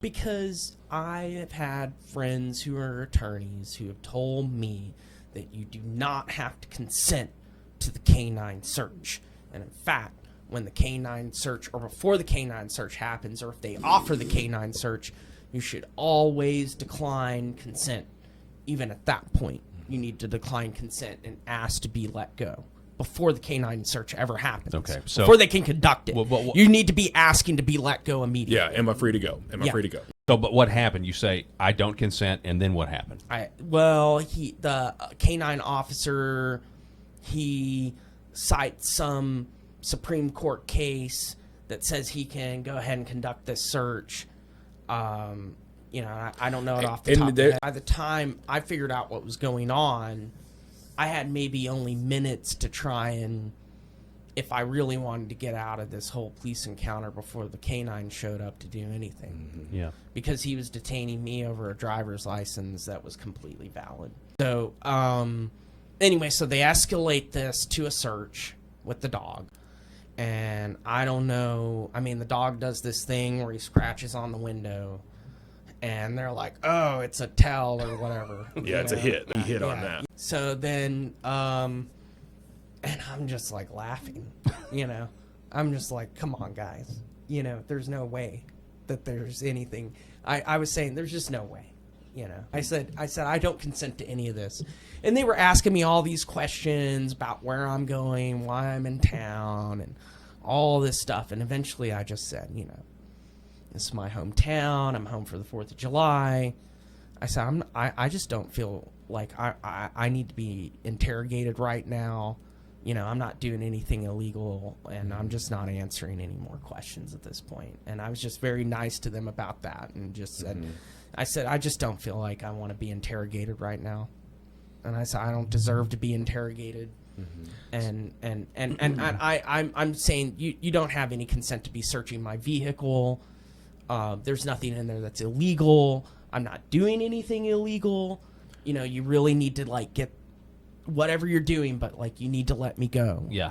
Because I have had friends who are attorneys who have told me that you do not have to consent to the K-9 search. And in fact, when the K-9 search, or before the K-9 search happens, or if they offer the K-9 search, you should always decline consent. Even at that point, you need to decline consent and ask to be let go before the K-9 search ever happens. Okay, so before they can conduct it, well, you need to be asking to be let go immediately. Yeah, am I free to go? Am I free to go? So, but what happened? You say, I don't consent, and then what happened? The K-9 officer, he cites some Supreme Court case that says he can go ahead and conduct this search. I don't know it off the top of my head. By the time I figured out what was going on, I had maybe only minutes to try and, if I really wanted to get out of this whole police encounter before the K-9 showed up, to do anything. Mm-hmm. Yeah. Because he was detaining me over a driver's license that was completely valid. So, anyway, so they escalate this to a search with the dog. And I don't know, I mean, the dog does this thing where he scratches on the window. And they're like, oh, it's a tell or whatever. Yeah, it's a hit. He hit on that. So then, and I'm just like laughing, I'm just like, come on, guys. There's no way that there's anything. I was saying there's just no way, I said, I don't consent to any of this. And they were asking me all these questions about where I'm going, why I'm in town, and all this stuff. And eventually I just said, this is my hometown. I'm home for the 4th of July. I said, I just don't feel like I need to be interrogated right now. I'm not doing anything illegal, and I'm just not answering any more questions at this point. And I was just very nice to them about that, and just said, I said, I just don't feel like I want to be interrogated right now. And I said, I don't deserve to be interrogated. And I'm saying you don't have any consent to be searching my vehicle. There's nothing in there that's illegal. I'm not doing anything illegal. You really need to get whatever you're doing, but you need to let me go. Yeah.